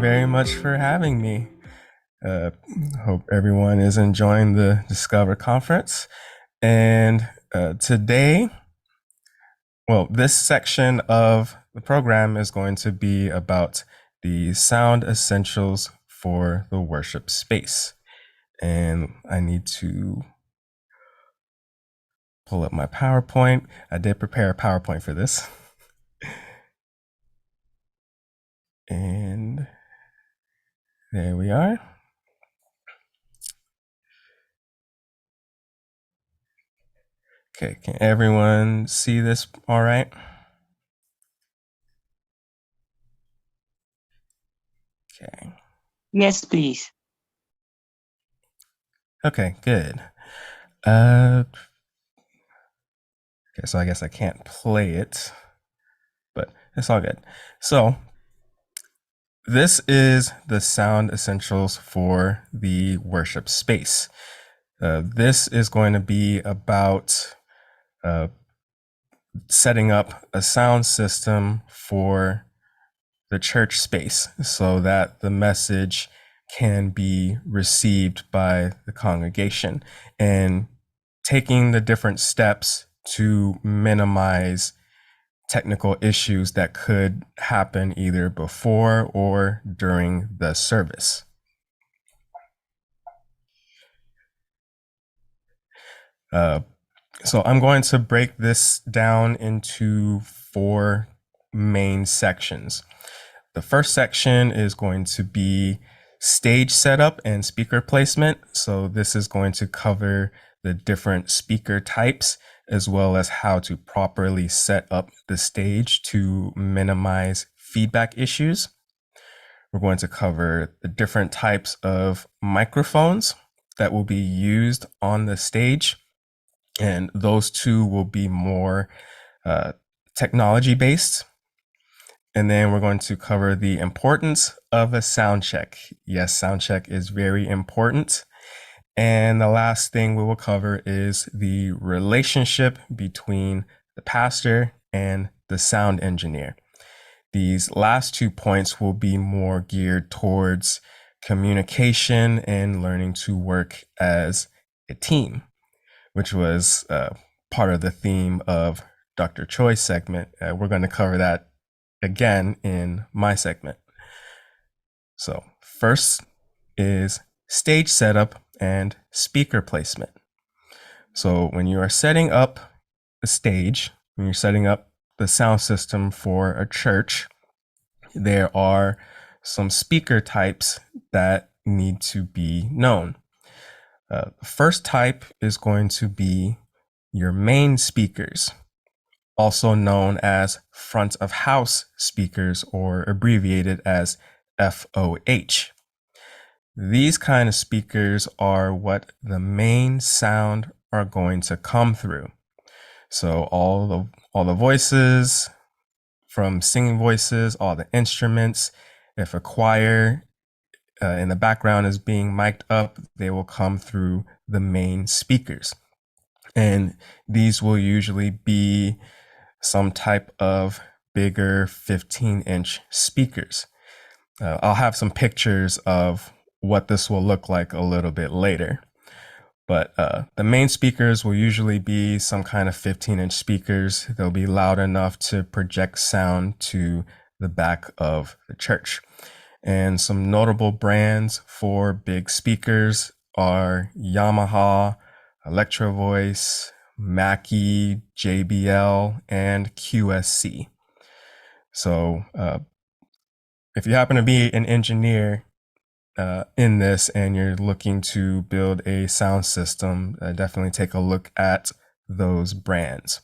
very much for having me. Uh, Hope everyone is enjoying the Discover Conference. And today, this section of the program is going to be about the sound essentials for the worship space. And I need to pull up my PowerPoint. I did prepare a PowerPoint for this. And there we are. Okay, can everyone see this all right? Okay. Yes, please. Okay, good. Okay, so I guess I can't play it, but it's all good. So this is the sound essentials for the worship space. This is going to be about uh, setting up a sound system for the church space so that the message can be received by the congregation and taking the different steps to minimize technical issues that could happen either before or during the service. Uh, so I'm going to break this down into four main sections. The first section is going to be stage setup and speaker placement. So this is going to cover the different speaker types as well as how to properly set up the stage to minimize feedback issues. We're going to cover the different types of microphones that will be used on the stage. And those two will be more technology based. And then we're going to cover the importance of a sound check. Yes, sound check is very important. And the last thing we will cover is the relationship between the pastor and the sound engineer. These last 2 points will be more geared towards communication and learning to work as a team, which was part of the theme of Dr. Choi's segment. We're going to cover that again in my segment. So first is stage setup and speaker placement. So when you are setting up a stage, when you're setting up the sound system for a church, there are some speaker types that need to be known. The first type is going to be your main speakers, also known as front of house speakers or abbreviated as FOH. These kind of speakers are what the main sound are going to come through. So all the voices, from singing voices, all the instruments, if a choir in the background is being mic'd up, they will come through the main speakers. And these will usually be some type of bigger 15-inch speakers. I'll have some pictures of what this will look like a little bit later. But the main speakers will usually be some kind of 15-inch speakers. They'll be loud enough to project sound to the back of the church. And some notable brands for big speakers are Yamaha, Electro Voice, Mackie, JBL, and QSC. So if you happen to be an engineer in this and you're looking to build a sound system, definitely take a look at those brands.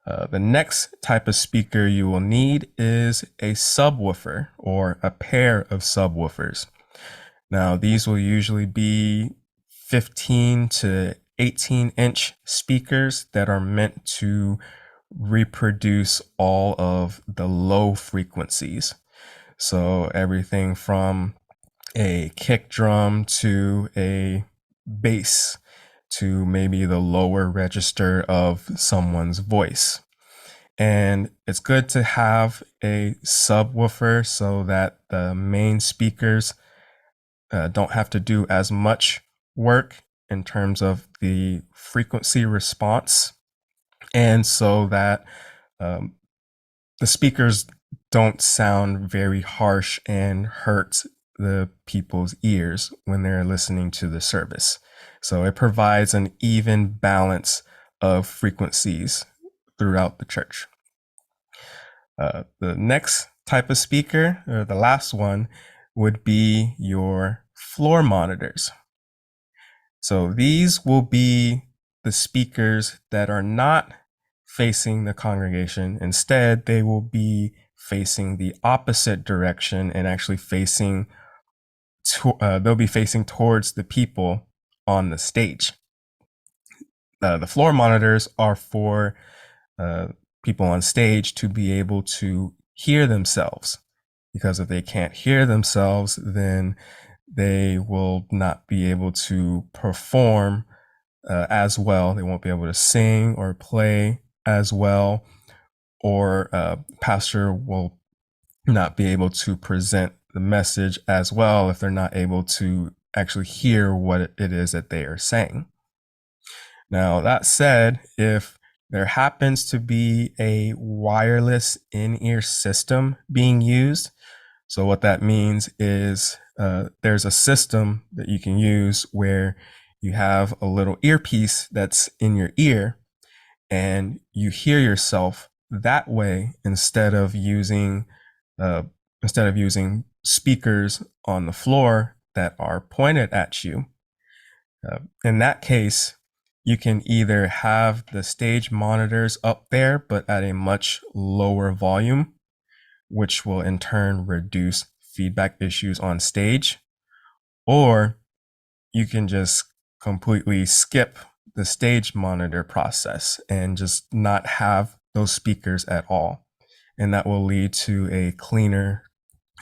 The next type of speaker you will need is a subwoofer or a pair of subwoofers. Now, these will usually be 15 to 18-inch speakers that are meant to reproduce all of the low frequencies. So everything from a kick drum to a bass to maybe the lower register of someone's voice. And it's good to have a subwoofer so that the main speakers don't have to do as much work in terms of the frequency response, and so that um, the speakers don't sound very harsh and hurt the people's ears when they're listening to the service. So it provides an even balance of frequencies throughout the church. The next type of speaker, or the last one, would be your floor monitors. So these will be the speakers that are not facing the congregation. Instead, they will be facing the opposite direction and actually they'll be facing towards the people on the stage. The floor monitors are for uh, people on stage to be able to hear themselves, because if they can't hear themselves, then they will not be able to perform as well. They won't be able to sing or play as well, or pastor will not be able to present the message as well if they're not able to actually hear what it is that they are saying. Now, that said, if there happens to be a wireless in-ear system being used, so what that means is there's a system that you can use where you have a little earpiece that's in your ear, and you hear yourself that way uh, instead of using speakers on the floor that are pointed at you. In that case, you can either have the stage monitors up there, but at a much lower volume, which will in turn reduce feedback issues on stage, or you can just completely skip the stage monitor process and just not have those speakers at all. And that will lead to a cleaner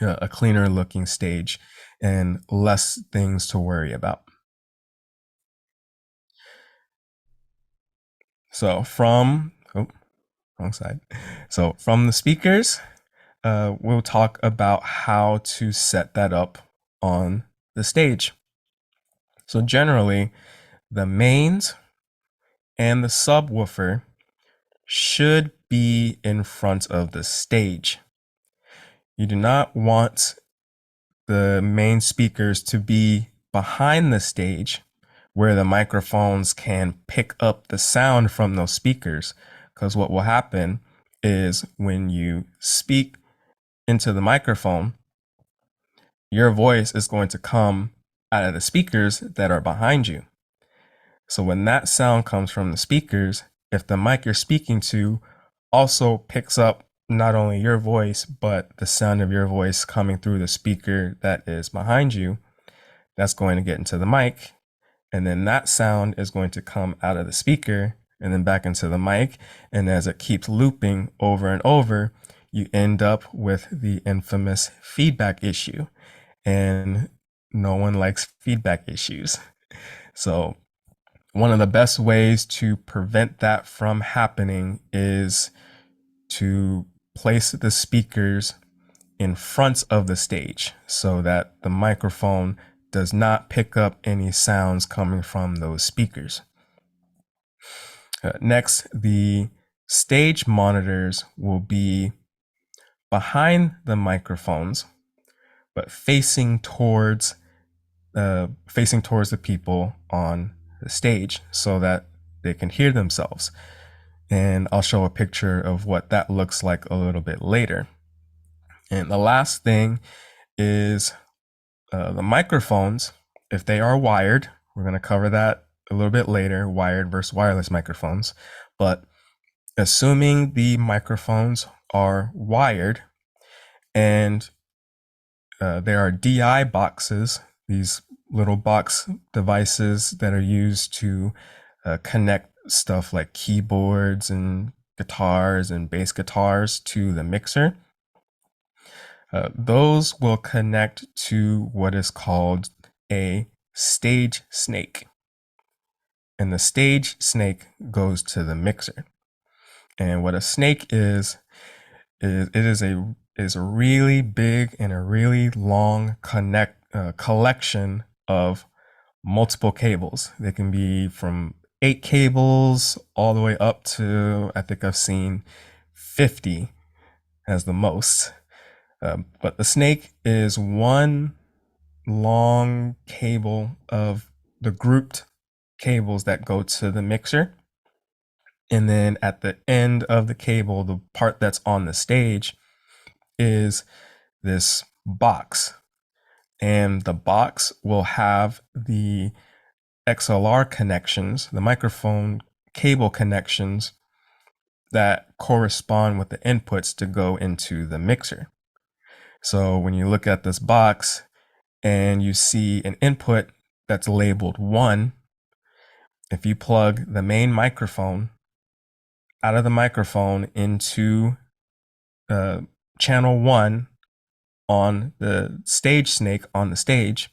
looking stage and less things to worry about. So wrong side. So from the speakers, we'll talk about how to set that up on the stage. So generally, the mains and the subwoofer should be in front of the stage. You do not want the main speakers to be behind the stage where the microphones can pick up the sound from those speakers. Because what will happen is when you speak into the microphone, your voice is going to come out of the speakers that are behind you. So when that sound comes from the speakers, if the mic you're speaking to also picks up not only your voice, but the sound of your voice coming through the speaker that is behind you, that's going to get into the mic. And then that sound is going to come out of the speaker and then back into the mic. And as it keeps looping over and over, you end up with the infamous feedback issue. And no one likes feedback issues. So one of the best ways to prevent that from happening is to place the speakers in front of the stage so that the microphone does not pick up any sounds coming from those speakers. Next, the stage monitors will be behind the microphones, but facing towards the people on the stage so that they can hear themselves. And I'll show a picture of what that looks like a little bit later. And the last thing is the microphones, if they are wired. We're going to cover that a little bit later, wired versus wireless microphones. But assuming the microphones are wired and there are DI boxes, these little box devices that are used to connect stuff like keyboards and guitars and bass guitars to the mixer. Those will connect to what is called a stage snake. And the stage snake goes to the mixer. And what a snake is a really big and a really long collection of multiple cables. They can be from 8 cables all the way up to, I think I've seen 50 as the most. But the snake is one long cable of the grouped cables that go to the mixer. And then at the end of the cable, the part that's on the stage is this box. And the box will have the XLR connections, the microphone cable connections that correspond with the inputs to go into the mixer. So when you look at this box and you see an input that's labeled 1, if you plug the main microphone out of the microphone into channel 1 on the stage snake on the stage,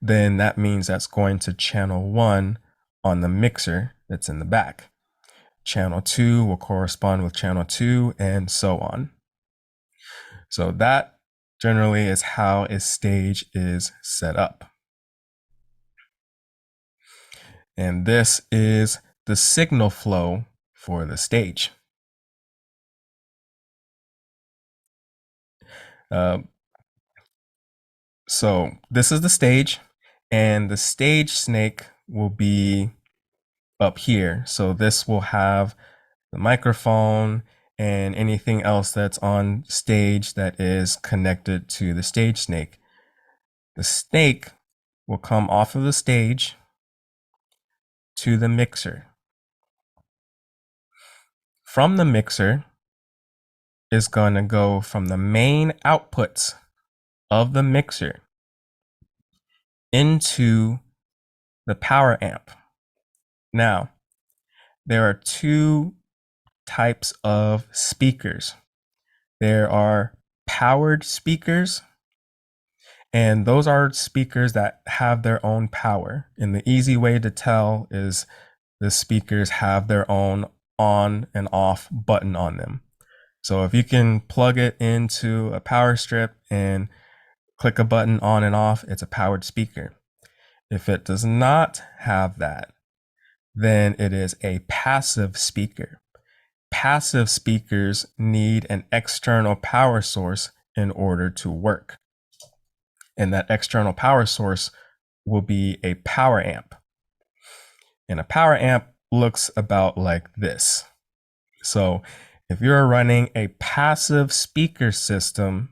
then that means that's going to channel 1 on the mixer that's in the back. Channel 2 will correspond with channel 2, and so on. So that generally is how a stage is set up. And this is the signal flow for the stage. So this is the stage, and the stage snake will be up here. So this will have the microphone and anything else that's on stage that is connected to the stage snake. The snake will come off of the stage to the mixer. From the mixer is going to go from the main outputs of the mixer into the power amp. Now, there are two types of speakers. There are powered speakers, and those are speakers that have their own power. And the easy way to tell is the speakers have their own on and off button on them. So if you can plug it into a power strip and click a button on and off, it's a powered speaker. If it does not have that, then it is a passive speaker. Passive speakers need an external power source in order to work. And that external power source will be a power amp. And a power amp looks about like this. So if you're running a passive speaker system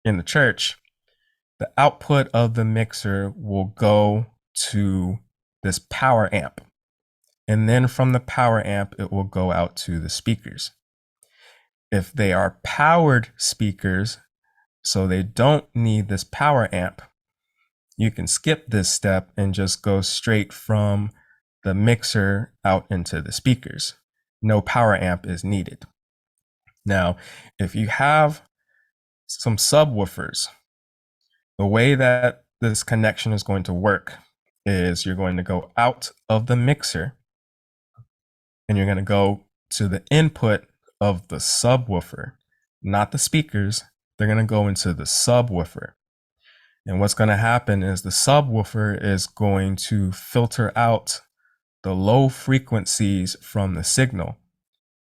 in the church, the output of the mixer will go to this power amp. And then from the power amp, it will go out to the speakers. If they are powered speakers, so they don't need this power amp, you can skip this step and just go straight from the mixer out into the speakers. No power amp is needed. Now, if you have some subwoofers, the way that this connection is going to work is you're going to go out of the mixer and you're going to go to the input of the subwoofer, not the speakers. They're going to go into the subwoofer. And what's going to happen is the subwoofer is going to filter out the low frequencies from the signal.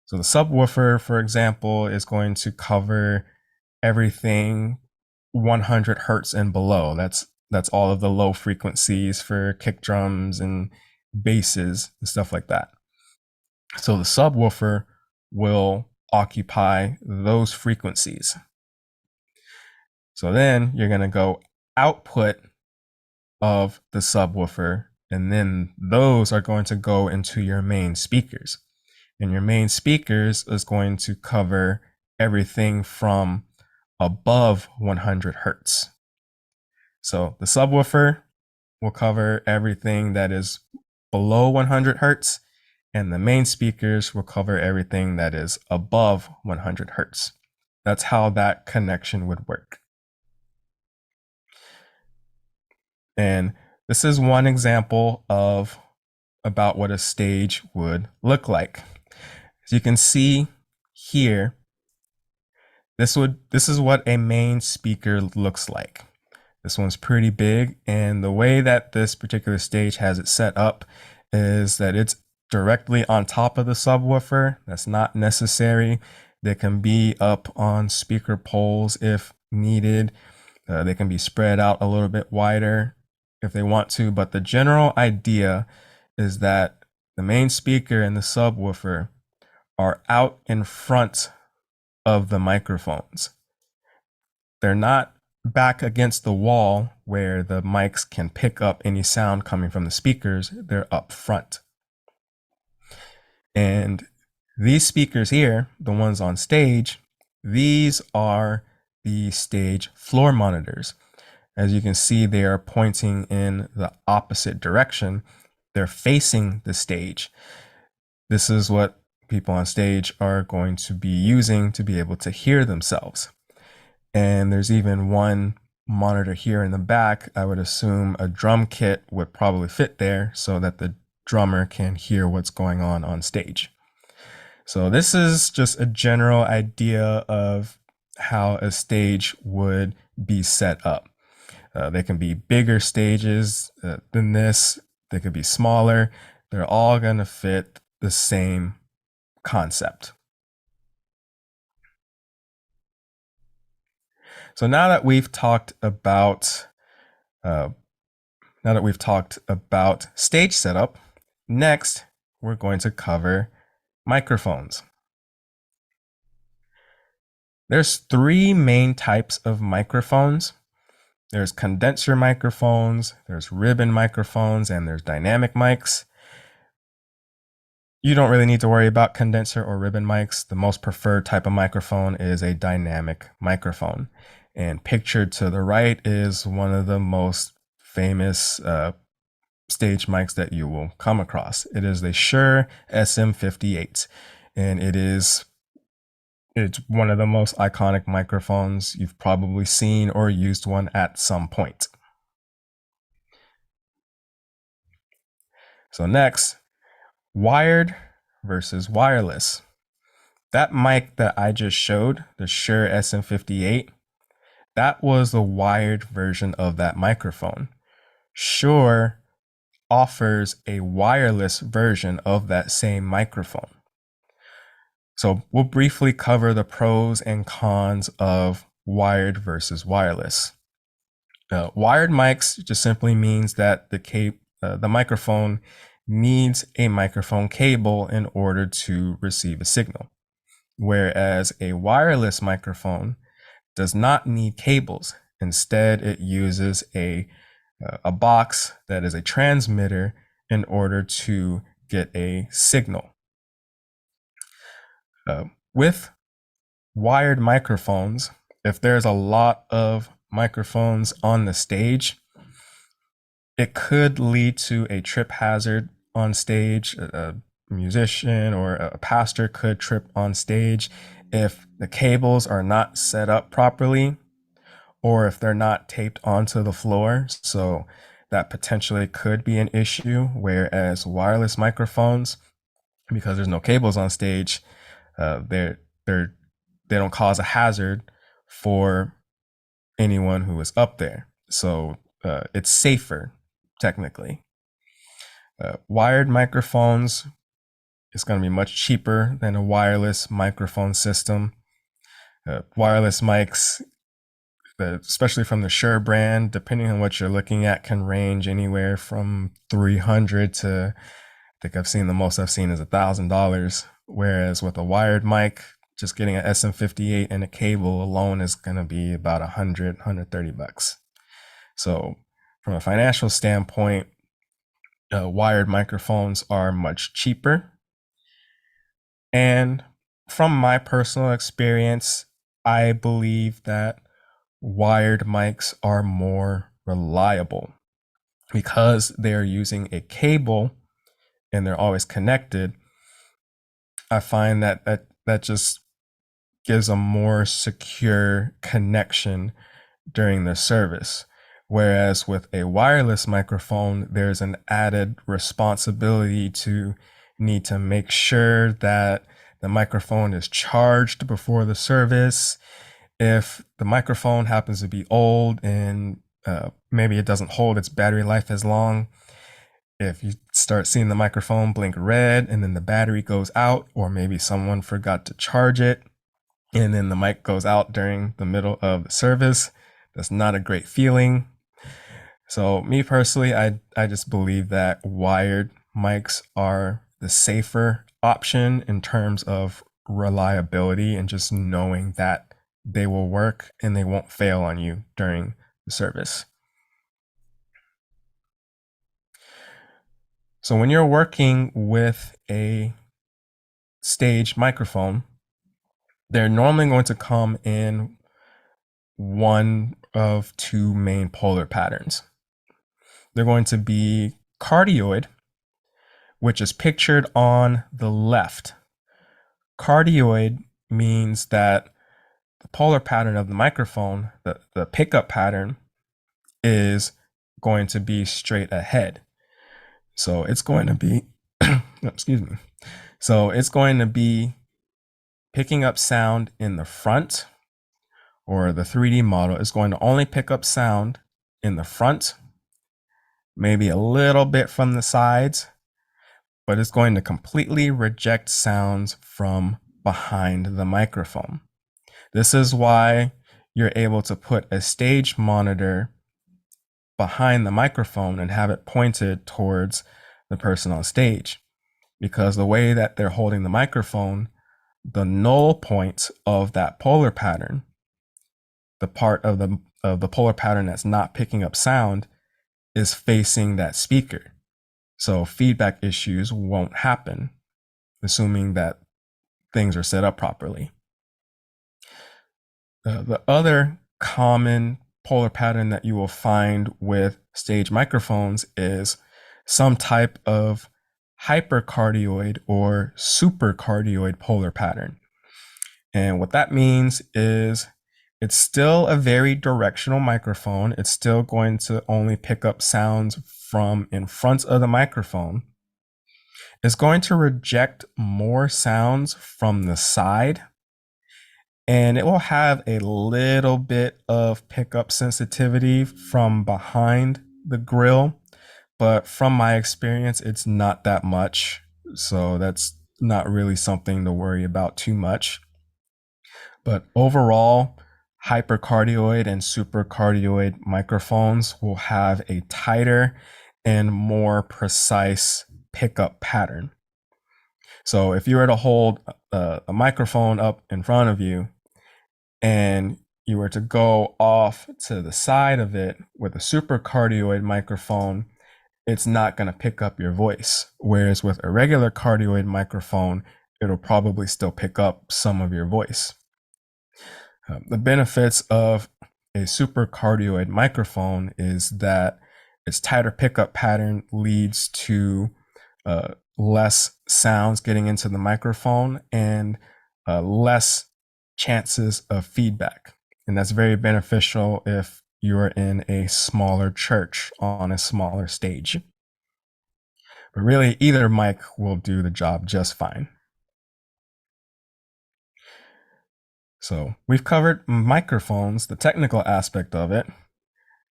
So the subwoofer, for example, is going to cover everything 100 hertz and below. That's all of the low frequencies for kick drums and basses and stuff like that. So the subwoofer will occupy those frequencies. So then you're going to go output of the subwoofer, and then those are going to go into your main speakers. And your main speakers is going to cover everything from above 100 hertz. So the subwoofer will cover everything that is below 100 hertz, and the main speakers will cover everything that is above 100 hertz. That's how that connection would work. And this is one example of about what a stage would look like. So you can see here, this is what a main speaker looks like. This one's pretty big, and the way that this particular stage has it set up is that it's directly on top of the subwoofer. That's not necessary. They can be up on speaker poles if needed. They can be spread out a little bit wider if they want to, but the general idea is that the main speaker and the subwoofer are out in front of the microphones. They're not back against the wall where the mics can pick up any sound coming from the speakers. They're up front. And these speakers here, the ones on stage, these are the stage floor monitors. As you can see, they are pointing in the opposite direction. They're facing the stage. This is what people on stage are going to be using to be able to hear themselves. And there's even one monitor here in the back. I would assume a drum kit would probably fit there so that the drummer can hear what's going on stage. So this is just a general idea of how a stage would be set up. They can be bigger stages than this. They could be smaller. They're all going to fit the same concept. So now that we've talked about stage setup, next we're going to cover microphones. There's three main types of microphones. There's condenser microphones, there's ribbon microphones, and there's dynamic mics. You don't really need to worry about condenser or ribbon mics. The most preferred type of microphone is a dynamic microphone. And pictured to the right is one of the most famous stage mics that you will come across. It is the Shure SM58, and it's one of the most iconic microphones. You've probably seen or used one at some point. So next, wired versus wireless. That mic that I just showed, the Shure SM58, that was the wired version of that microphone. Shure offers a wireless version of that same microphone. So we'll briefly cover the pros and cons of wired versus wireless. Wired mics just simply means that the microphone needs a microphone cable in order to receive a signal, whereas a wireless microphone does not need cables. Instead, it uses a box that is a transmitter in order to get a signal. With wired microphones, if there's a lot of microphones on the stage, it could lead to a trip hazard on stage. A musician or a pastor could trip on stage if the cables are not set up properly or if they're not taped onto the floor. So that potentially could be an issue, whereas wireless microphones, because there's no cables on stage, they don't cause a hazard for anyone who is up there. So it's safer, technically. Wired microphones is going to be much cheaper than a wireless microphone system. Wireless mics, especially from the Shure brand, depending on what you're looking at, can range anywhere from $300 to, I think the most I've seen is $1,000. Whereas with a wired mic, just getting an SM58 and a cable alone is going to be about $130. So from a financial standpoint, wired microphones are much cheaper. And from my personal experience, I believe that wired mics are more reliable because they're using a cable and they're always connected. I find that just gives a more secure connection during the service. Whereas with a wireless microphone, there's an added responsibility to need to make sure that the microphone is charged before the service. If the microphone happens to be old and maybe it doesn't hold its battery life as long, if you start seeing the microphone blink red and then the battery goes out, or maybe someone forgot to charge it and then the mic goes out during the middle of the service, that's not a great feeling. So me personally, I just believe that wired mics are the safer option in terms of reliability and just knowing that they will work and they won't fail on you during the service. So when you're working with a stage microphone, they're normally going to come in one of two main polar patterns. They're going to be cardioid, which is pictured on the left. Cardioid means that the polar pattern of the microphone, the pickup pattern, is going to be straight ahead. So it's going to be, excuse me. So it's going to be picking up sound in the front, or the 3D model is going to only pick up sound in the front, maybe a little bit from the sides, but it's going to completely reject sounds from behind the microphone. This is why you're able to put a stage monitor behind the microphone and have it pointed towards the person on stage, because the way that they're holding the microphone, the null point of that polar pattern, the part of the polar pattern that's not picking up sound, is facing that speaker. So feedback issues won't happen, assuming that things are set up properly. The other common polar pattern that you will find with stage microphones is some type of hypercardioid or supercardioid polar pattern. And what that means is it's still a very directional microphone. It's still going to only pick up sounds from in front of the microphone. It's going to reject more sounds from the side, and it will have a little bit of pickup sensitivity from behind the grill, but from my experience, it's not that much. So that's not really something to worry about too much. But overall, hypercardioid and supercardioid microphones will have a tighter and more precise pickup pattern. So if you were to hold a microphone up in front of you and you were to go off to the side of it with a supercardioid microphone, it's not going to pick up your voice. Whereas with a regular cardioid microphone, it'll probably still pick up some of your voice. The benefits of a supercardioid microphone is that its tighter pickup pattern leads to less sounds getting into the microphone and less chances of feedback. And that's very beneficial if you're in a smaller church on a smaller stage. But really, either mic will do the job just fine. So we've covered microphones, the technical aspect of it.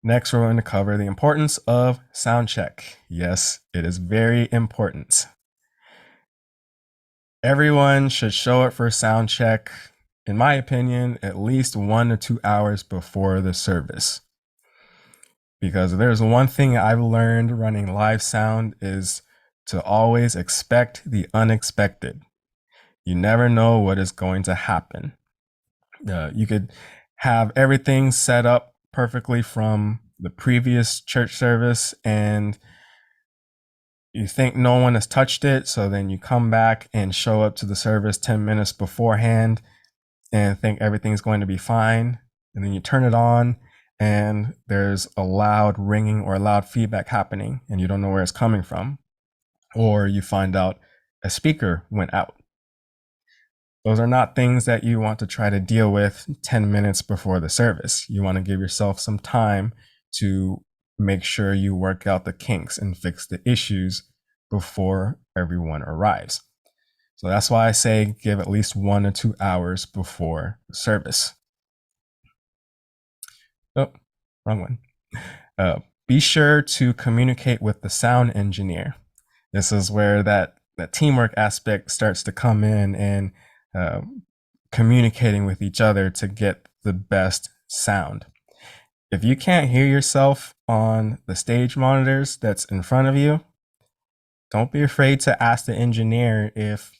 Next, we're going to cover the importance of sound check. Yes, it is very important. Everyone should show up for sound check, in my opinion, at least 1 to 2 hours before the service. Because if there's one thing I've learned running live sound is to always expect the unexpected. You never know what is going to happen. You could have everything set up perfectly from the previous church service and you think no one has touched it. So then you come back and show up to the service 10 minutes beforehand and think everything's going to be fine. And then you turn it on and there's a loud ringing or loud feedback happening and you don't know where it's coming from. Or you find out a speaker went out. Those are not things that you want to try to deal with 10 minutes before the service. You want to give yourself some time to make sure you work out the kinks and fix the issues before everyone arrives. So that's why I say give at least 1 or 2 hours before service. Oh, wrong one. Be sure to communicate with the sound engineer. This is where that teamwork aspect starts to come in, and uh, communicating with each other to get the best sound. If you can't hear yourself on the stage monitors that's in front of you, don't be afraid to ask the engineer if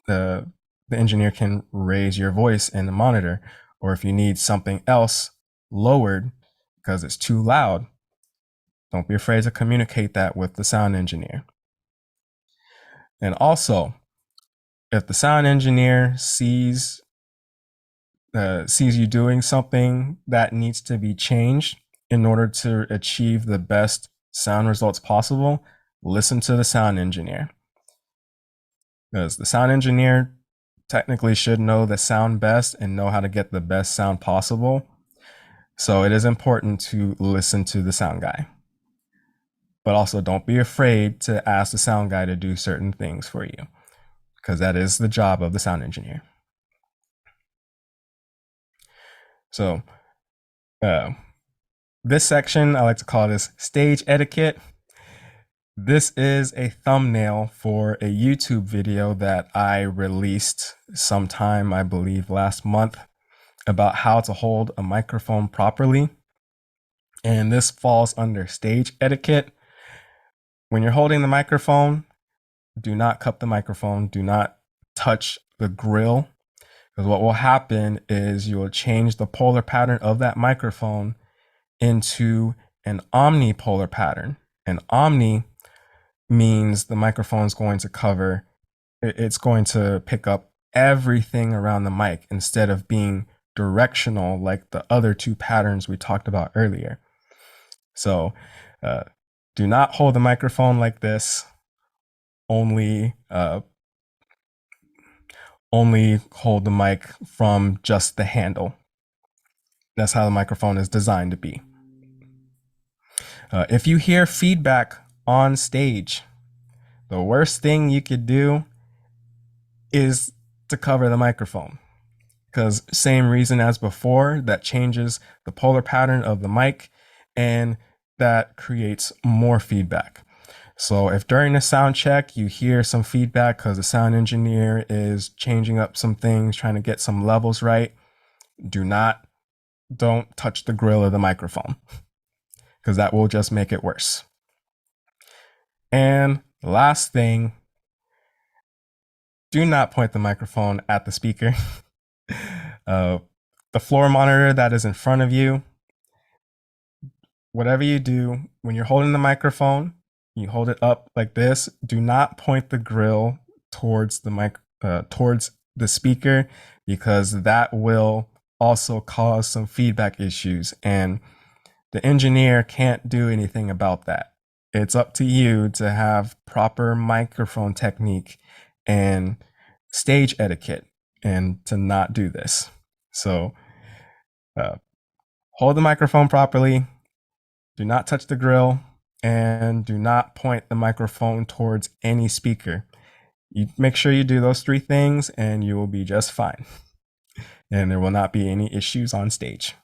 the engineer can raise your voice in the monitor, or if you need something else lowered because it's too loud. Don't be afraid to communicate that with the sound engineer. And also, if the sound engineer sees you doing something that needs to be changed in order to achieve the best sound results possible, listen to the sound engineer. Because the sound engineer technically should know the sound best and know how to get the best sound possible. So it is important to listen to the sound guy. But also don't be afraid to ask the sound guy to do certain things for you, because that is the job of the sound engineer. So this section, I like to call this stage etiquette. This is a thumbnail for a YouTube video that I released sometime, I believe, last month, about how to hold a microphone properly. And this falls under stage etiquette. When you're holding the microphone, do not cup the microphone. Do not touch the grill, because what will happen is you will change the polar pattern of that microphone into an omnipolar pattern. And omni means the microphone is going to cover, it's going to pick up everything around the mic instead of being directional like the other two patterns we talked about earlier. So do not hold the microphone like this. Only hold the mic from just the handle. That's how the microphone is designed to be. If you hear feedback on stage, the worst thing you could do is to cover the microphone, because same reason as before, that changes the polar pattern of the mic and that creates more feedback. So if during the sound check you hear some feedback because the sound engineer is changing up some things, trying to get some levels right, don't touch the grill of the microphone, because that will just make it worse. And the last thing, do not point the microphone at the speaker. The floor monitor that is in front of you, whatever you do, when you're holding the microphone, you hold it up like this. Do not point the grill towards the speaker, because that will also cause some feedback issues, and the engineer can't do anything about that. It's up to you to have proper microphone technique and stage etiquette and to not do this. So hold the microphone properly, do not touch the grill, and do not point the microphone towards any speaker. You make sure you do those 3 things and you will be just fine. And there will not be any issues on stage.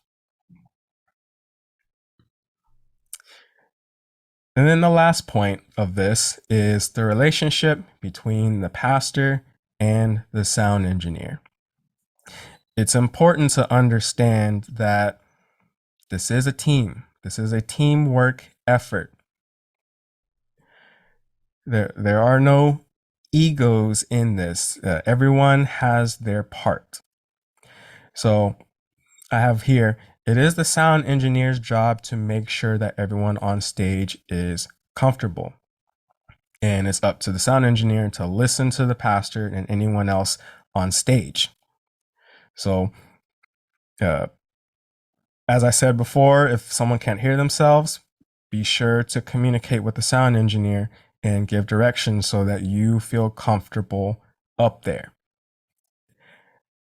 And then the last point of this is the relationship between the pastor and the sound engineer. It's important to understand that this is a team. This is a teamwork effort. There are no egos in this. Everyone has their part. So I have here, it is the sound engineer's job to make sure that everyone on stage is comfortable. And it's up to the sound engineer to listen to the pastor and anyone else on stage. So as I said before, if someone can't hear themselves, be sure to communicate with the sound engineer and give directions so that you feel comfortable up there.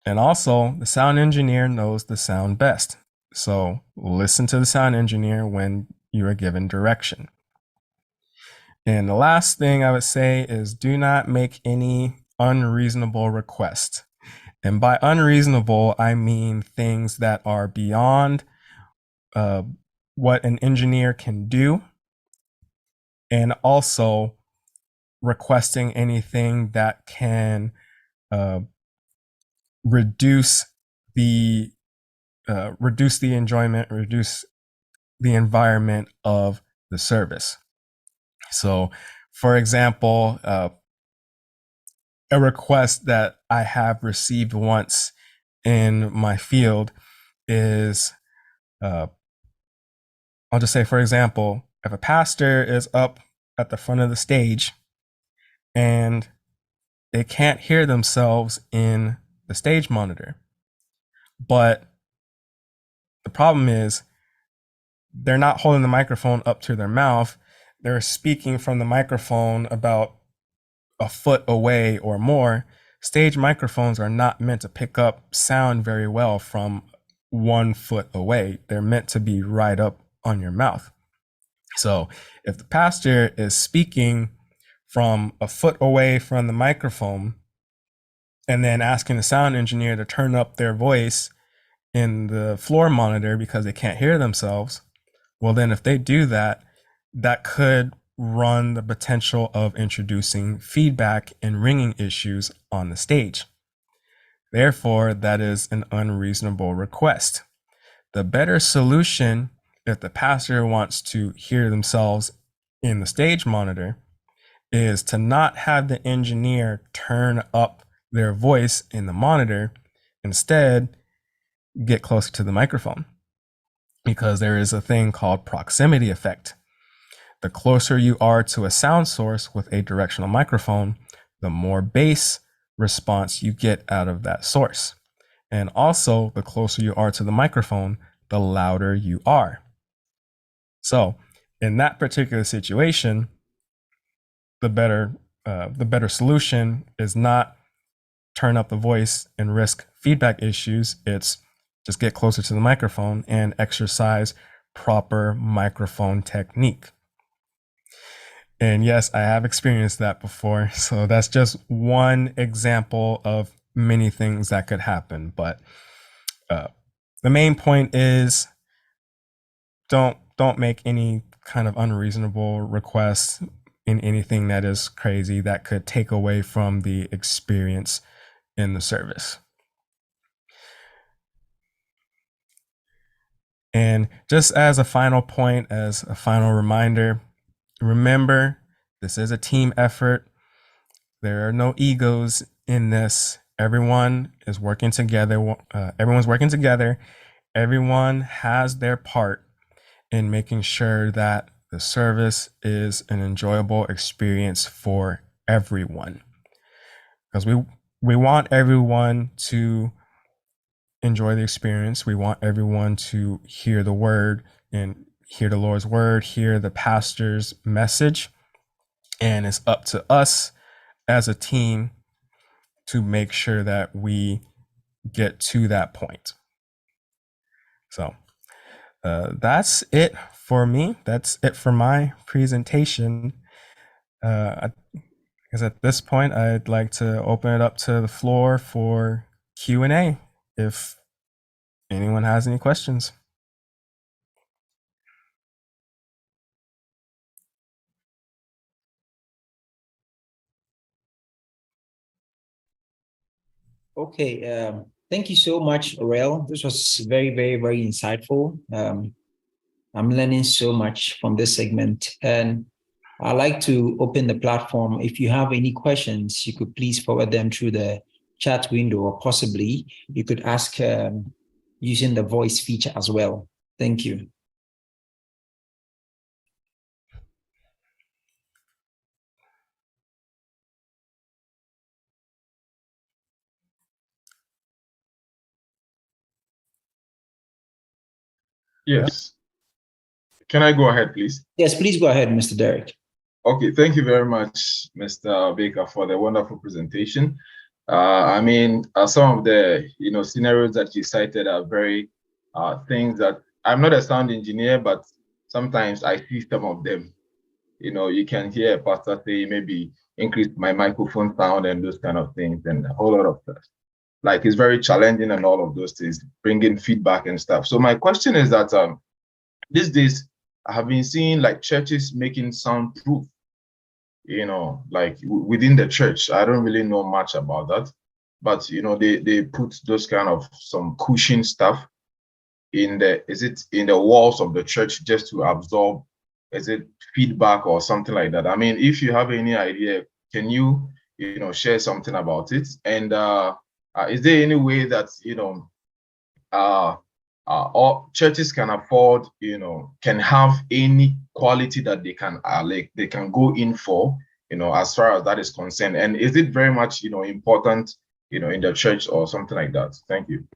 And also, the sound engineer knows the sound best. So listen to the sound engineer when you are given direction. And the last thing I would say is do not make any unreasonable request. And by unreasonable, I mean things that are beyond what an engineer can do, and also requesting anything that can uh, reduce the reduce the enjoyment, reduce the environment of the service. So, for example, a request that I have received once in my field is, I'll just say, for example, if a pastor is up at the front of the stage and they can't hear themselves in the stage monitor, but the problem is they're not holding the microphone up to their mouth. They're speaking from the microphone about a foot away or more. Stage microphones are not meant to pick up sound very well from 1 foot away. They're meant to be right up on your mouth. So if the pastor is speaking from a foot away from the microphone and then asking the sound engineer to turn up their voice in the floor monitor because they can't hear themselves, well, then if they do that, that could run the potential of introducing feedback and ringing issues on the stage. Therefore, that is an unreasonable request. The better solution, if the pastor wants to hear themselves in the stage monitor, is to not have the engineer turn up their voice in the monitor. Instead, get closer to the microphone, because there is a thing called proximity effect. The closer you are to a sound source with a directional microphone, the more bass response you get out of that source. And also, the closer you are to the microphone, the louder you are. So, in that particular situation, the better solution is not turn up the voice and risk feedback issues. It's just get closer to the microphone and exercise proper microphone technique. And yes, I have experienced that before. So that's just one example of many things that could happen. But the main point is don't make any kind of unreasonable requests in anything that is crazy that could take away from the experience in the service. And just as a final point, as a final reminder, remember, this is a team effort. There are no egos in this. Everyone is working together. Everyone's working together. Everyone has their part in making sure that the service is an enjoyable experience for everyone. Because we want everyone to enjoy the experience. We want everyone to hear the word and hear the Lord's word, hear the pastor's message. And it's up to us as a team to make sure that we get to that point. So that's it for me. That's it for my presentation. Because at this point, I'd like to open it up to the floor for Q&A if anyone has any questions. Okay, thank you so much, Aurel. This was very, very, very insightful. I'm learning so much from this segment, and I'd like to open the platform. If you have any questions, you could please forward them through the chat window, or possibly you could ask using the voice feature as well. Thank you. Yes. Can I go ahead, please? Yes, please go ahead, Mr. Derek. Okay, thank you very much, Mr. Baker, for the wonderful presentation. I mean, some of the scenarios that you cited are very things that I'm not a sound engineer, but sometimes I see some of them. You can hear a pastor say maybe increase my microphone sound and those kind of things, and a whole lot of stuff. Like it's very challenging and all of those things, bringing feedback and stuff. So my question is that these days I have been seeing like churches making soundproof, like within the church. I don't really know much about that, but they put those kind of some cushion stuff in the walls of the church just to absorb, is it feedback or something like that? I mean, if you have any idea, can you share something about it? And is there any way that all churches can afford, can have any quality that they can like they can go in for, as far as that is concerned? And is it very much important, in the church or something like that? Thank you.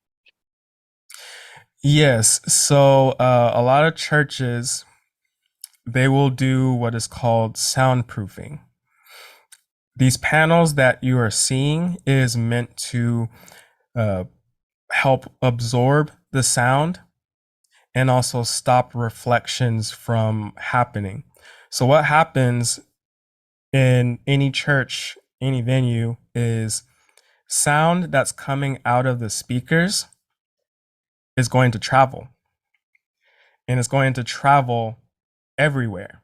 Yes. So a lot of churches, they will do what is called soundproofing. These panels that you are seeing is meant to help absorb the sound and also stop reflections from happening. So what happens in any church, any venue, is sound that's coming out of the speakers is going to travel. And it's going to travel everywhere.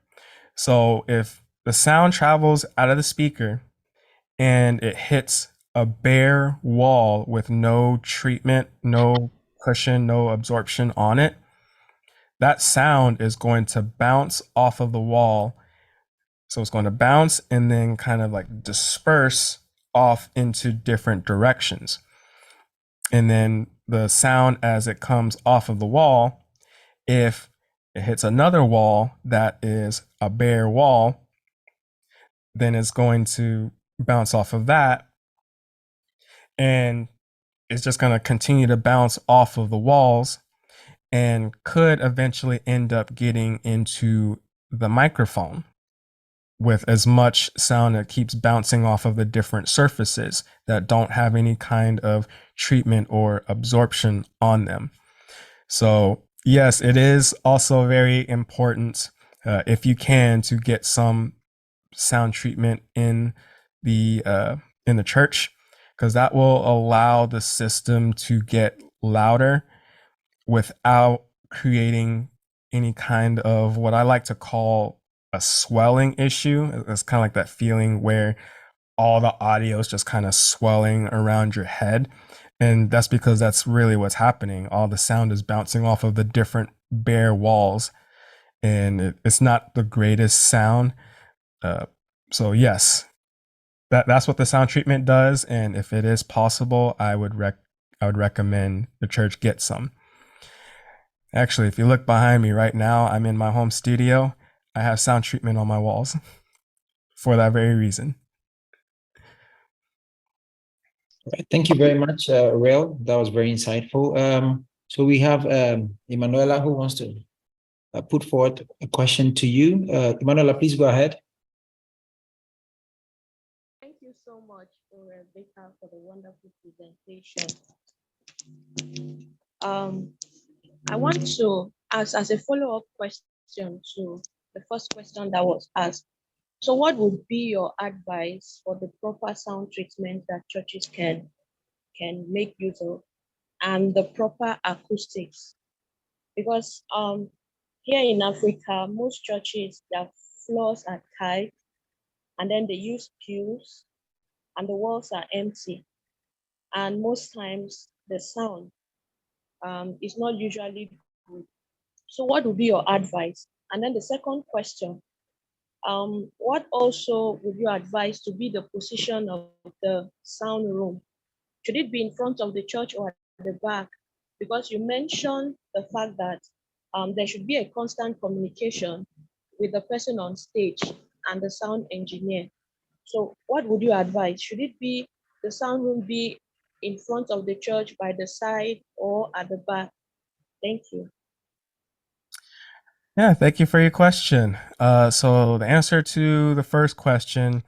So if the sound travels out of the speaker and it hits a bare wall with no treatment, no cushion, no absorption on it, that sound is going to bounce off of the wall. So it's going to bounce and then kind of like disperse off into different directions. And then the sound as it comes off of the wall, if it hits another wall that is a bare wall, then it's going to bounce off of that. And it's just going to continue to bounce off of the walls and could eventually end up getting into the microphone with as much sound that keeps bouncing off of the different surfaces that don't have any kind of treatment or absorption on them. So yes, it is also very important, if you can, to get some sound treatment in the church, because that will allow the system to get louder without creating any kind of what I like to call a swelling issue. It's kind of like that feeling where all the audio is just kind of swelling around your head. And that's because that's really what's happening. All the sound is bouncing off of the different bare walls, and it's not the greatest sound. So yes, that's what the sound treatment does. And if it is possible, I would recommend the church get some. Actually, if you look behind me right now, I'm in my home studio. I have sound treatment on my walls for that very reason. Thank you very much, Aurel. That was very insightful. So we have Emanuela who wants to put forward a question to you. Emanuela, please go ahead. Thank you so much, Aurel Baker, for the wonderful presentation. I want to ask as a follow-up question to the first question that was asked. So what would be your advice for the proper sound treatment that churches can make use of and the proper acoustics? Because here in Africa, most churches, their floors are tiled and then they use pews and the walls are empty. And most times the sound is not usually good. So what would be your advice? And then the second question, what also would you advise to be the position of the sound room? Should it be in front of the church or at the back? Because you mentioned the fact that there should be a constant communication with the person on stage and the sound engineer. So what would you advise? Should it be the sound room be in front of the church, by the side, or at the back? Thank you. Yeah, thank you for your question. So the answer to the first question,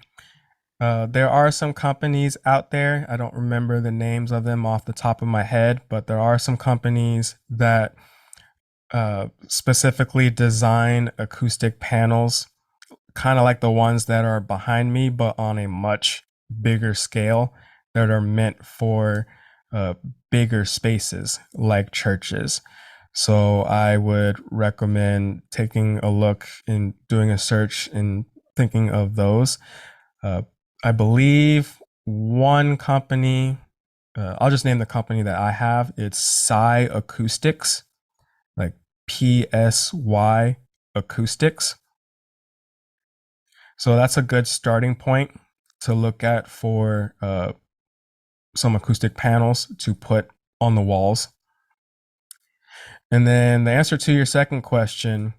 there are some companies out there. I don't remember the names of them off the top of my head, but there are some companies that specifically design acoustic panels kind of like the ones that are behind me, but on a much bigger scale that are meant for bigger spaces like churches. So I would recommend taking a look and doing a search and thinking of those. I believe one company, I'll just name the company that I have. It's Psy Acoustics, like PSY Acoustics. So that's a good starting point to look at for some acoustic panels to put on the walls. And then the answer to your second question,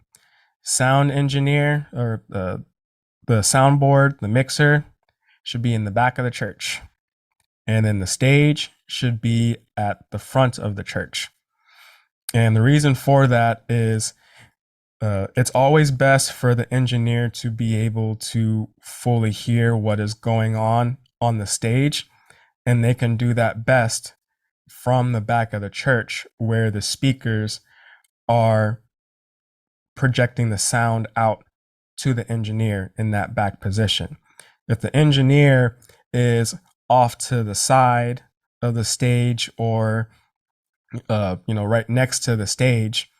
sound engineer or the soundboard, the mixer should be in the back of the church. And then the stage should be at the front of the church. And the reason for that is it's always best for the engineer to be able to fully hear what is going on the stage. And they can do that best from the back of the church where the speakers are projecting the sound out to the engineer in that back position. If the engineer is off to the side of the stage or right next to the stage,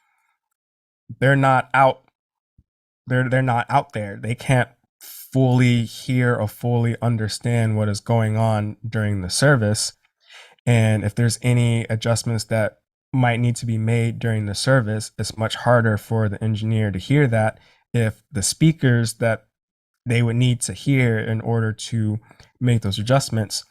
they're not out there. They can't fully hear or fully understand what is going on during the service. And if there's any adjustments that might need to be made during the service, it's much harder for the engineer to hear that if the speakers that they would need to hear in order to make those adjustments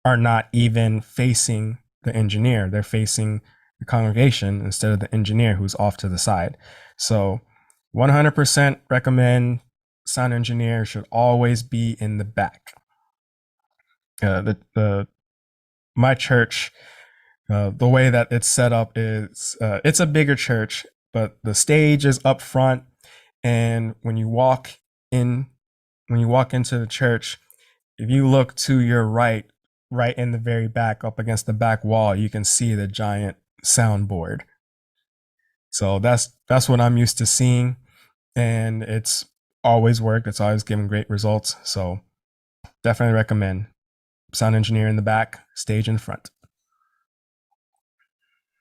are not even facing the engineer. They're facing the congregation instead of the engineer who's off to the side. So 100% recommend sound engineer should always be in the back. My church, the way that it's set up is it's a bigger church, but the stage is up front. And when you walk into the church, if you look to your right in the very back, up against the back wall, you can see the giant soundboard. So that's what I'm used to seeing, and it's always worked. It's always given great results. So definitely recommend sound engineer in the back, stage in front.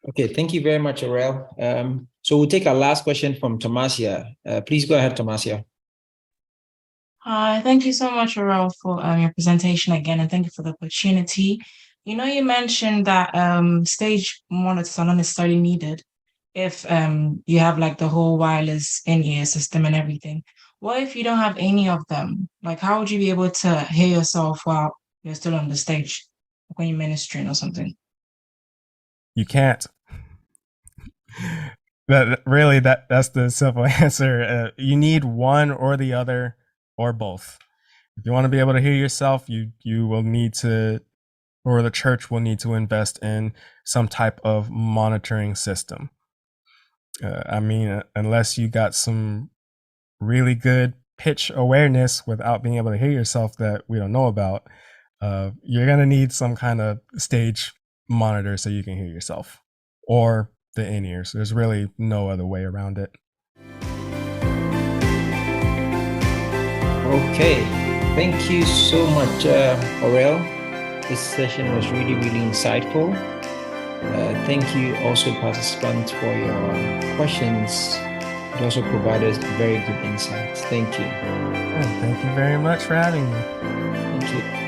Okay, thank you very much, Aurel. So we'll take our last question from Tomasia. Please go ahead, Tomasia. Hi, thank you so much, Aurel, for your presentation again, and thank you for the opportunity. You mentioned that stage monitors are not necessarily needed if you have like the whole wireless in-ear system and everything. What if you don't have any of them? Like, how would you be able to hear yourself while you're still on the stage, like when you're ministering or something? You can't. That's the simple answer. You need one or the other or both. If you want to be able to hear yourself, you will need to, or the church will need to invest in some type of monitoring system. Unless you got some really good pitch awareness without being able to hear yourself that we don't know about, you're going to need some kind of stage monitor so you can hear yourself, or the in-ears. There's really no other way around it. Okay, thank you so much, Aurel. This session was really, really insightful. Thank you also, participants, for your questions. It also provided very good insights. Thank you. Thank you very much for having me. Thank you.